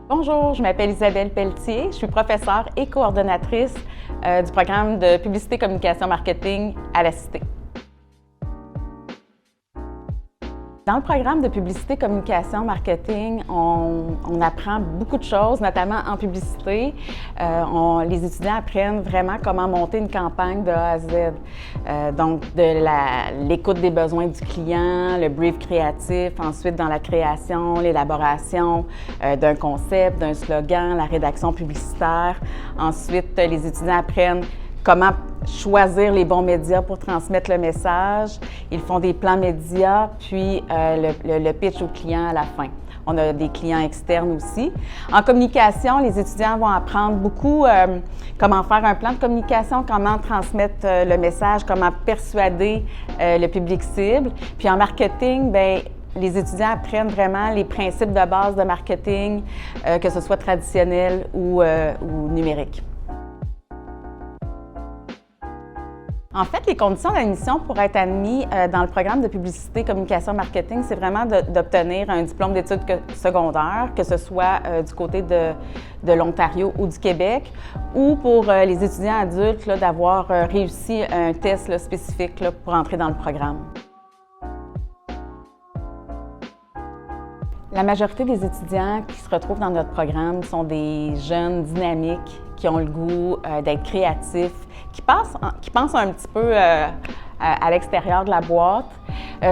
Bonjour, je m'appelle Isabelle Pelletier, je suis professeure et coordonnatrice du programme de publicité, communication, marketing à la Cité. Dans le programme de publicité, communication, marketing, on apprend beaucoup de choses, notamment en publicité. Les étudiants apprennent vraiment comment monter une campagne de A à Z. Donc, de l'écoute des besoins du client, le brief créatif, ensuite dans la création, l'élaboration d'un concept, d'un slogan, la rédaction publicitaire. Ensuite, les étudiants apprennent comment choisir les bons médias pour transmettre le message. Ils font des plans médias, puis le pitch au client à la fin. On a des clients externes aussi. En communication, les étudiants vont apprendre beaucoup comment faire un plan de communication, comment transmettre le message, comment persuader le public cible. Puis en marketing, bien, les étudiants apprennent vraiment les principes de base de marketing, que ce soit traditionnel ou numérique. En fait, les conditions d'admission pour être admis dans le programme de publicité, communication, marketing, c'est vraiment d'obtenir un diplôme d'études secondaires, que ce soit du côté de l'Ontario ou du Québec, ou pour les étudiants adultes, d'avoir réussi un test spécifique pour entrer dans le programme. La majorité des étudiants qui se retrouvent dans notre programme sont des jeunes dynamiques qui ont le goût d'être créatifs, qui pensent un petit peu à l'extérieur de la boîte.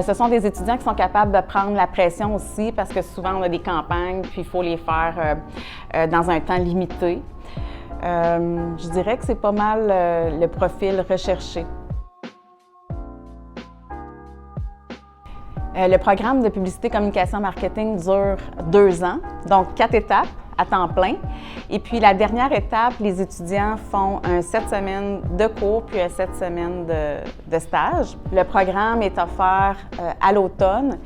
Ce sont des étudiants qui sont capables de prendre la pression aussi parce que souvent on a des campagnes puis il faut les faire dans un temps limité. Je dirais que c'est pas mal le profil recherché. Le programme de publicité, communication, marketing dure 2 ans, donc 4 étapes à temps plein. Et puis la dernière étape, les étudiants font 7 semaines de cours puis 7 semaines de stage. Le programme est offert à l'automne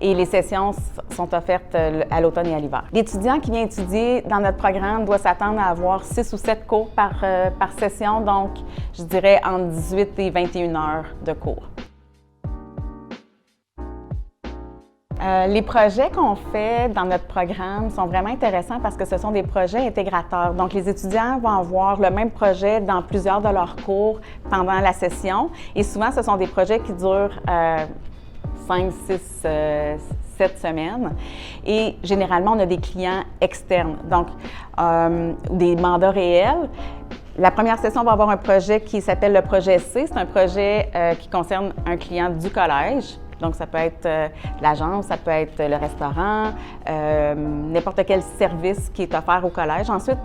et les sessions sont offertes à l'automne et à l'hiver. L'étudiant qui vient étudier dans notre programme doit s'attendre à avoir 6 ou 7 cours par session, donc je dirais entre 18 et 21 heures de cours. Les projets qu'on fait dans notre programme sont vraiment intéressants parce que ce sont des projets intégrateurs. Donc, les étudiants vont avoir le même projet dans plusieurs de leurs cours pendant la session. Et souvent, ce sont des projets qui durent 5, 6, 7 semaines. Et généralement, on a des clients externes, donc des mandats réels. La première session va avoir un projet qui s'appelle le projet C. C'est un projet qui concerne un client du collège. Donc, ça peut être l'agence, ça peut être le restaurant, n'importe quel service qui est offert au collège. Ensuite,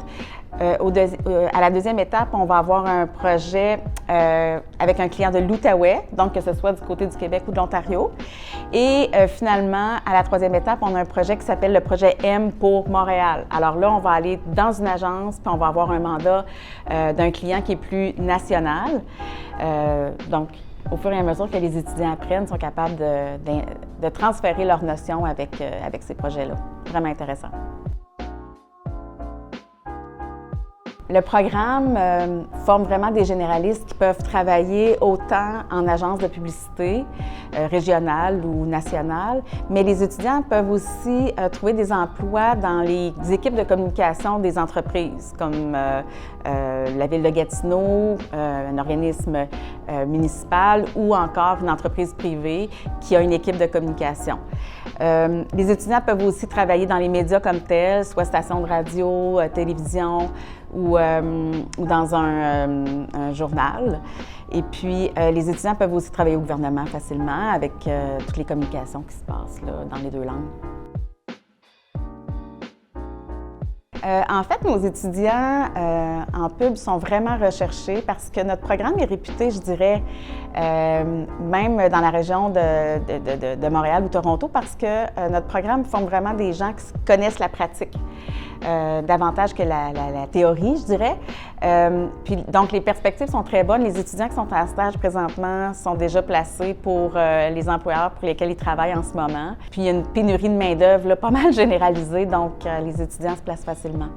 à la deuxième étape, on va avoir un projet avec un client de l'Outaouais, donc que ce soit du côté du Québec ou de l'Ontario. Et finalement, à la troisième étape, on a un projet qui s'appelle le projet M pour Montréal. Alors là, on va aller dans une agence, puis on va avoir un mandat d'un client qui est plus national. Donc, au fur et à mesure que les étudiants apprennent, ils sont capables de transférer leurs notions avec ces projets-là. Vraiment intéressant. Le programme forme vraiment des généralistes qui peuvent travailler autant en agence de publicité régionale ou nationale, mais les étudiants peuvent aussi trouver des emplois dans les équipes de communication des entreprises, comme la Ville de Gatineau, un organisme municipal ou encore une entreprise privée qui a une équipe de communication. Les étudiants peuvent aussi travailler dans les médias comme tels, soit stations de radio, télévision, ou dans un journal. Et puis, les étudiants peuvent aussi travailler au gouvernement facilement avec toutes les communications qui se passent là, dans les 2 langues. En fait, nos étudiants en pub sont vraiment recherchés parce que notre programme est réputé, je dirais, même dans la région de Montréal ou Toronto, parce que notre programme forme vraiment des gens qui connaissent la pratique. Davantage que la théorie, je dirais. Puis, donc, les perspectives sont très bonnes. Les étudiants qui sont en stage présentement sont déjà placés pour les employeurs pour lesquels ils travaillent en ce moment. Puis, il y a une pénurie de main-d'œuvre pas mal généralisée, donc les étudiants se placent facilement.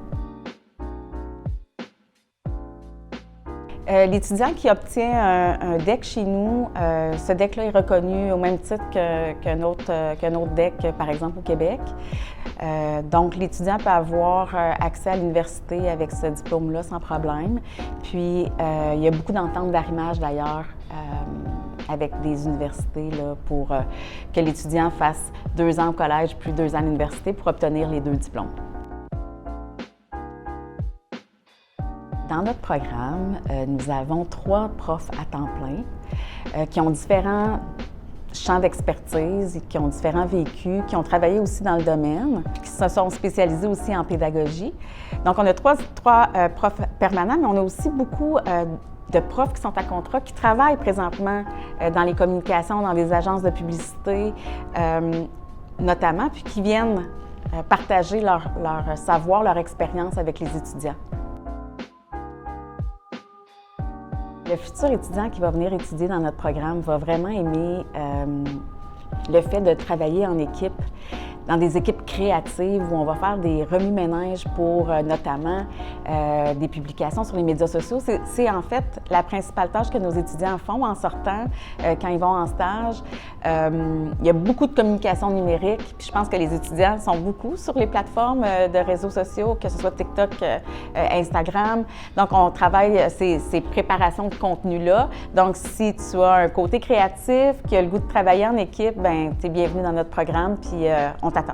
L'étudiant qui obtient un DEC chez nous, ce DEC-là est reconnu au même titre qu'un autre DEC, par exemple, au Québec. Donc, l'étudiant peut avoir accès à l'université avec ce diplôme-là sans problème. Puis, il y a beaucoup d'ententes d'arrimage, d'ailleurs, avec des universités là, pour que l'étudiant fasse 2 ans au collège puis 2 ans à l'université pour obtenir les 2 diplômes. Dans notre programme, nous avons 3 profs à temps plein qui ont différents champs d'expertise, qui ont différents vécus, qui ont travaillé aussi dans le domaine, qui se sont spécialisés aussi en pédagogie. Donc, on a trois profs permanents, mais on a aussi beaucoup de profs qui sont à contrat, qui travaillent présentement dans les communications, dans des agences de publicité, notamment, puis qui viennent partager leur savoir, leur expérience avec les étudiants. Le futur étudiant qui va venir étudier dans notre programme va vraiment aimer le fait de travailler en équipe, dans des équipes créatives où on va faire des remue-ménages pour notamment des publications sur les médias sociaux. C'est en fait la principale tâche que nos étudiants font en sortant, quand ils vont en stage. Il y a beaucoup de communication numérique, puis je pense que les étudiants sont beaucoup sur les plateformes de réseaux sociaux, que ce soit TikTok, Instagram. Donc, on travaille ces préparations de contenu-là. Donc, si tu as un côté créatif, qui a le goût de travailler en équipe, bien, tu es bienvenue dans notre programme, puis on t'attend.